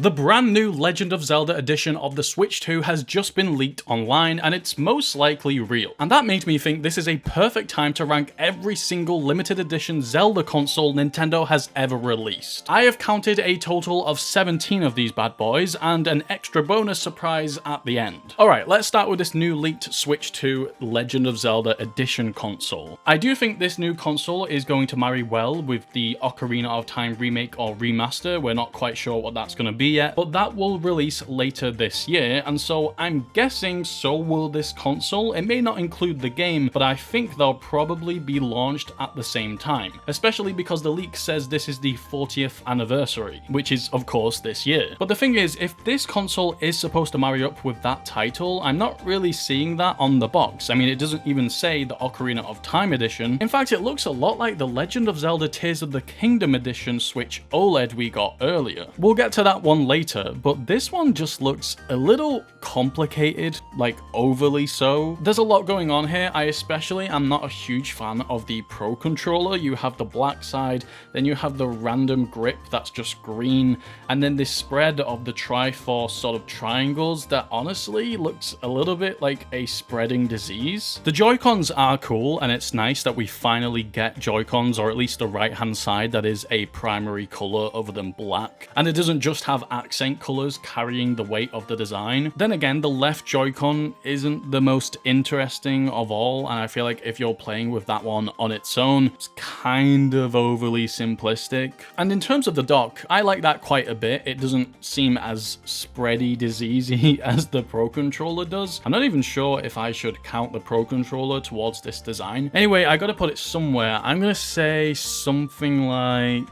The brand new Legend of Zelda edition of the Switch 2 has just been leaked online, and it's most likely real. And that makes me think this is a perfect time to rank every single limited edition Zelda console Nintendo has ever released. I have counted a total of 17 of these bad boys, and an extra bonus surprise at the end. Alright, let's start with this new leaked Switch 2 Legend of Zelda edition console. I do think this new console is going to marry well with the Ocarina of Time remake or remaster. We're not quite sure what that's going to be yet, but that will release later this year, and so I'm guessing so will this console. It may not include the game, but I think they'll probably be launched at the same time, especially because the leak says this is the 40th anniversary, which is of course this year. But the thing is, if this console is supposed to marry up with that title, I'm not really seeing that on the box. I mean, it doesn't even say the Ocarina of Time edition. In fact, it looks a lot like the Legend of Zelda Tears of the Kingdom edition Switch OLED we got earlier. We'll get to that one later, but this one just looks a little complicated, like overly so. There's a lot going on here. I especially am not a huge fan of the Pro Controller. You have the black side, then you have the random grip that's just green, and then this spread of the Triforce sort of triangles that honestly looks a little bit like a spreading disease. The Joy-Cons are cool, and it's nice that we finally get Joy-Cons, or at least the right hand side, that is a primary color other than black, and it doesn't just have accent colors carrying the weight of the design. Then again, the left Joy-Con isn't the most interesting of all, and I feel like if you're playing with that one on its own, it's kind of overly simplistic. And in terms of the dock, I like that quite a bit. It doesn't seem as spready diseasey as the Pro Controller does. I'm not even sure if I should count the Pro Controller towards this design. Anyway, I gotta put it somewhere. I'm gonna say something like...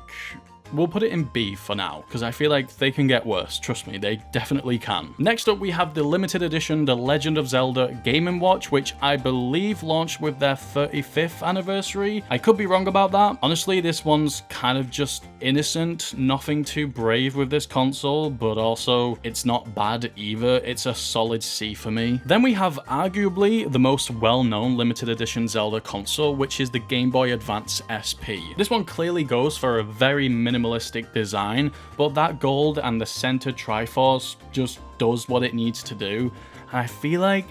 we'll put it in B for now, because I feel like they can get worse. Trust me, they definitely can. Next up, we have the limited edition The Legend of Zelda Game & Watch, which I believe launched with their 35th anniversary. I could be wrong about that. Honestly, this one's kind of just innocent, nothing too brave with this console, but also it's not bad either. It's a solid C for me. Then we have arguably the most well-known limited edition Zelda console, which is the Game Boy Advance SP. This one clearly goes for a very minimalistic design, but that gold and the center Triforce just does what it needs to do. And I feel like,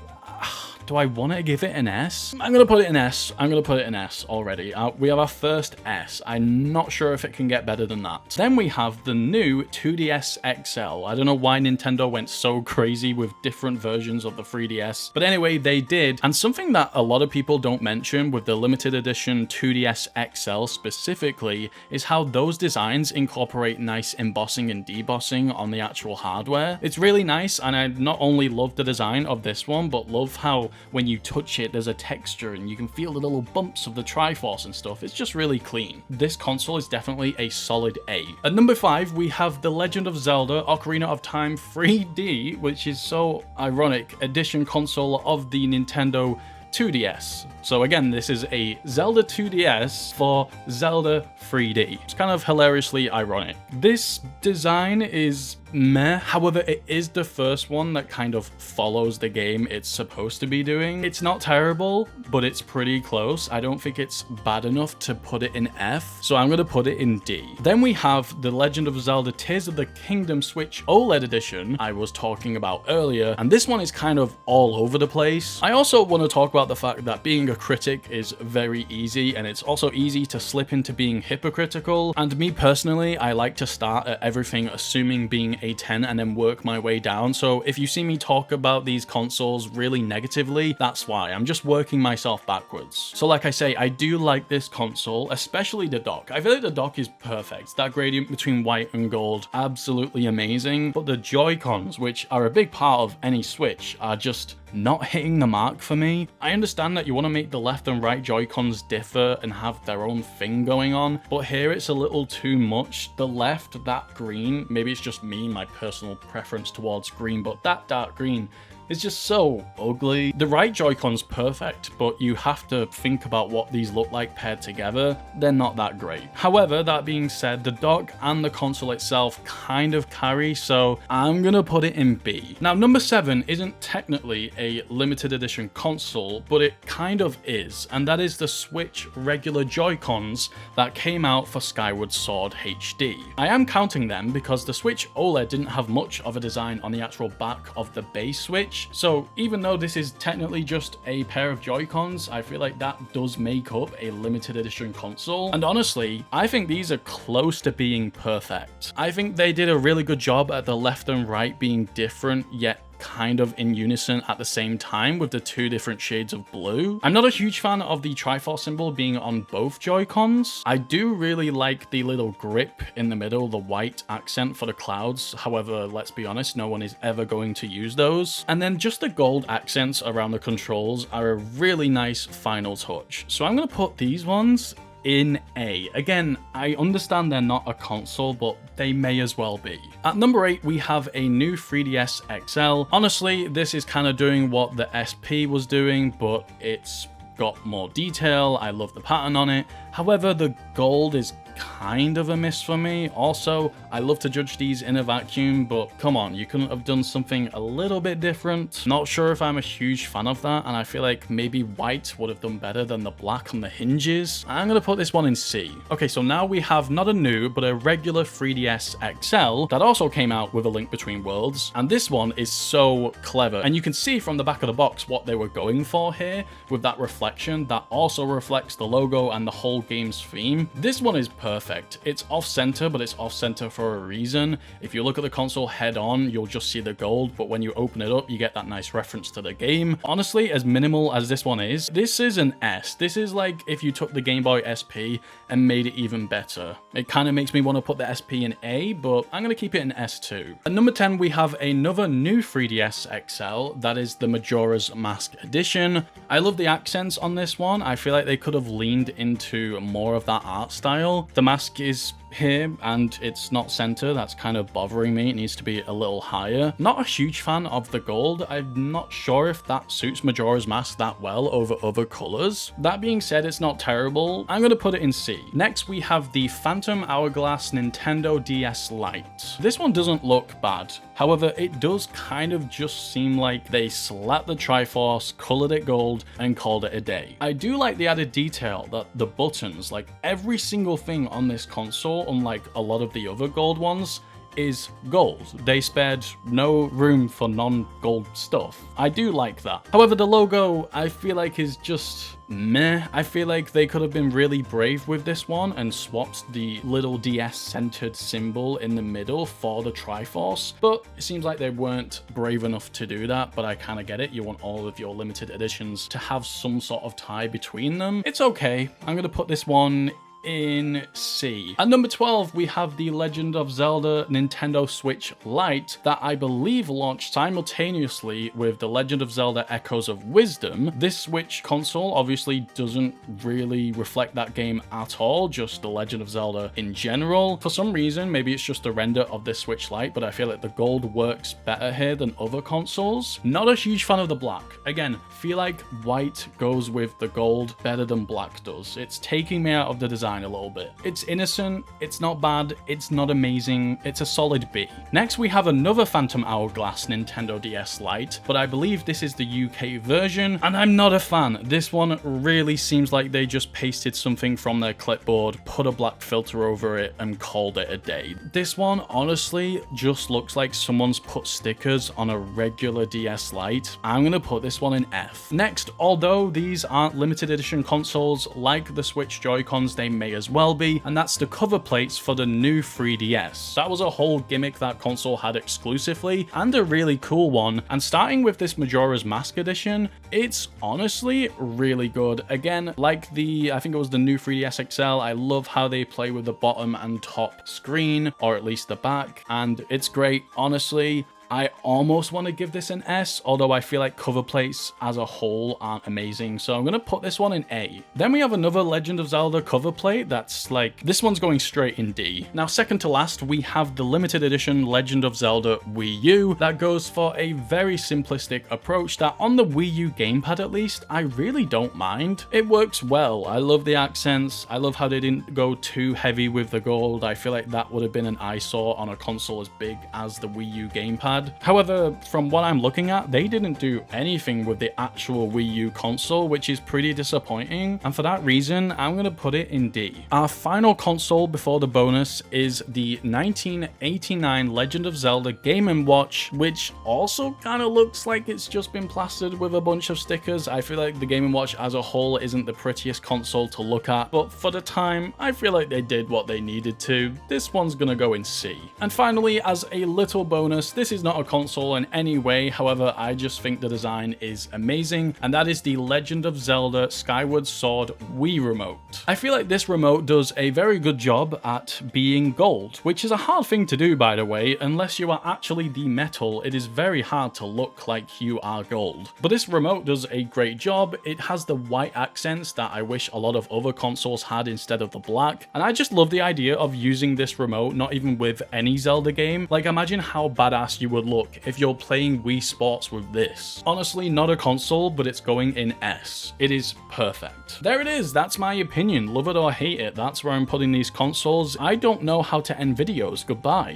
do I want to give it an S? I'm going to put it an S. I'm going to put it an S already. We have our first S. I'm not sure if it can get better than that. Then we have the new 2DS XL. I don't know why Nintendo went so crazy with different versions of the 3DS. But anyway, they did. And something that a lot of people don't mention with the limited edition 2DS XL specifically is how those designs incorporate nice embossing and debossing on the actual hardware. It's really nice, and I not only love the design of this one, but love how when you touch it, there's a texture and you can feel the little bumps of the Triforce and stuff. It's just really clean. This console is definitely a solid A. At number 5, we have The Legend of Zelda Ocarina of Time 3D, which is so ironic, edition console of the Nintendo 2DS. So again, this is a Zelda 2DS for Zelda 3D. It's kind of hilariously ironic. This design is meh. However, it is the first one that kind of follows the game it's supposed to be doing. It's not terrible, but it's pretty close. I don't think it's bad enough to put it in F, so I'm going to put it in D. Then we have The Legend of Zelda Tears of the Kingdom Switch OLED edition I was talking about earlier, and this one is kind of all over the place. I also want to talk about the fact that being a critic is very easy, and it's also easy to slip into being hypocritical, and me personally, I like to start at everything assuming being a 10 and then work my way down. So if you see me talk about these consoles really negatively, that's why. I'm just working myself backwards. So like I say, I do like this console, especially the dock. I feel like the dock is perfect. That gradient between white and gold, absolutely amazing. But the Joy-Cons, which are a big part of any Switch, are just not hitting the mark for me. I understand that you want to make the left and right Joy-Cons differ and have their own thing going on, but here it's a little too much. The left, that green, maybe it's just me, my personal preference towards green, but that dark green is just so ugly. The right Joy-Con's perfect, but you have to think about what these look like paired together. They're not that great. However, that being said, the dock and the console itself kind of carry, so I'm gonna put it in B. Now, number 7 isn't technically a limited edition console, but it kind of is, and that is the Switch regular Joy-Cons that came out for Skyward Sword HD. I am counting them because the Switch OLED didn't have much of a design on the actual back of the base Switch, so even though this is technically just a pair of Joy-Cons, I feel like that does make up a limited edition console. And honestly, I think these are close to being perfect. I think they did a really good job at the left and right being different, yet kind of in unison at the same time with the two different shades of blue. I'm not a huge fan of the Triforce symbol being on both Joy-Cons. I do really like the little grip in the middle, the white accent for the clouds. However, let's be honest, no one is ever going to use those. And then just the gold accents around the controls are a really nice final touch. So I'm going to put these ones in A. Again, I understand they're not a console, but they may as well be. At number 8, we have a new 3DS XL. Honestly, this is kind of doing what the SP was doing, but it's got more detail. I love the pattern on it. However, the gold is kind of a miss for me. Also, I love to judge these in a vacuum, but come on, you couldn't have done something a little bit different. Not sure if I'm a huge fan of that, and I feel like maybe white would have done better than the black on the hinges. I'm gonna put this one in C. Okay, so now we have not a new, but a regular 3DS XL that also came out with A Link Between Worlds, and this one is so clever, and you can see from the back of the box what they were going for here with that reflection that also reflects the logo and the whole game's theme. This one is perfect. It's off-center, but it's off-center for a reason. If you look at the console head-on, you'll just see the gold, but when you open it up, you get that nice reference to the game. Honestly, as minimal as this one is, this is an S. This is like if you took the Game Boy SP and made it even better. It kind of makes me want to put the SP in A, but I'm going to keep it in S too. At number 10, we have another new 3DS XL, that is the Majora's Mask Edition. I love the accents on this one. I feel like they could have leaned into more of that art style. The mask is here and it's not center. That's kind of bothering me. It needs to be a little higher. Not a huge fan of the gold. I'm not sure if that suits Majora's Mask that well over other colors. That being said, it's not terrible. I'm going to put it in C. Next, we have the Phantom Hourglass Nintendo DS Lite. This one doesn't look bad. However, it does kind of just seem like they slapped the Triforce, colored it gold, and called it a day. I do like the added detail that the buttons, like every single thing on this console, unlike a lot of the other gold ones, is gold. They spared no room for non-gold stuff. I do like that. However, the logo, I feel like is just meh. I feel like they could have been really brave with this one and swapped the little DS centered symbol in the middle for the Triforce, but it seems like they weren't brave enough to do that. But I kind of get it. You want all of your limited editions to have some sort of tie between them. It's okay. I'm gonna put this one in C. At number 12, we have the Legend of Zelda Nintendo Switch Lite that I believe launched simultaneously with the Legend of Zelda Echoes of Wisdom. This Switch console obviously doesn't really reflect that game at all, just the Legend of Zelda in general. For some reason, maybe it's just the render of this Switch Lite, but I feel like the gold works better here than other consoles. Not a huge fan of the black. Again, feel like white goes with the gold better than black does. It's taking me out of the design a little bit. It's innocent, it's not bad, it's not amazing, it's a solid B. Next, we have another Phantom Hourglass Nintendo DS Lite, but I believe this is the UK version, and I'm not a fan. This one really seems like they just pasted something from their clipboard, put a black filter over it, and called it a day. This one, honestly, just looks like someone's put stickers on a regular DS Lite. I'm gonna put this one in F. Next, although these aren't limited edition consoles, like the Switch Joy-Cons, they may as well be, and that's the cover plates for the new 3DS. That was a whole gimmick that console had exclusively, and a really cool one. And starting with this Majora's Mask edition, it's honestly really good. Again, like I think it was the new 3DS XL, I love how they play with the bottom and top screen, or at least the back, and it's great. Honestly, I almost want to give this an S, although I feel like cover plates as a whole aren't amazing, so I'm going to put this one in A. Then we have another Legend of Zelda cover plate that's like, this one's going straight in D. Now second to last, we have the limited edition Legend of Zelda Wii U that goes for a very simplistic approach that on the Wii U gamepad at least, I really don't mind. It works well. I love the accents. I love how they didn't go too heavy with the gold. I feel like that would have been an eyesore on a console as big as the Wii U gamepad. However, from what I'm looking at, they didn't do anything with the actual Wii U console, which is pretty disappointing. And for that reason, I'm going to put it in D. Our final console before the bonus is the 1989 Legend of Zelda Game & Watch, which also kind of looks like it's just been plastered with a bunch of stickers. I feel like the Game & Watch as a whole isn't the prettiest console to look at, but for the time, I feel like they did what they needed to. This one's gonna go in C. And finally, as a little bonus, this is not a console in any way, however, I just think the design is amazing, and that is the Legend of Zelda Skyward Sword Wii Remote. I feel like this remote does a very good job at being gold, which is a hard thing to do, by the way. Unless you are actually the metal, it is very hard to look like you are gold. But this remote does a great job. It has the white accents that I wish a lot of other consoles had instead of the black, and I just love the idea of using this remote not even with any Zelda game. Like, imagine how badass you would look if you're playing Wii Sports with this. Honestly, not a console, but it's going in S. It is perfect. There it is, that's my opinion. Love it or hate it, that's where I'm putting these consoles. I don't know how to end videos. Goodbye.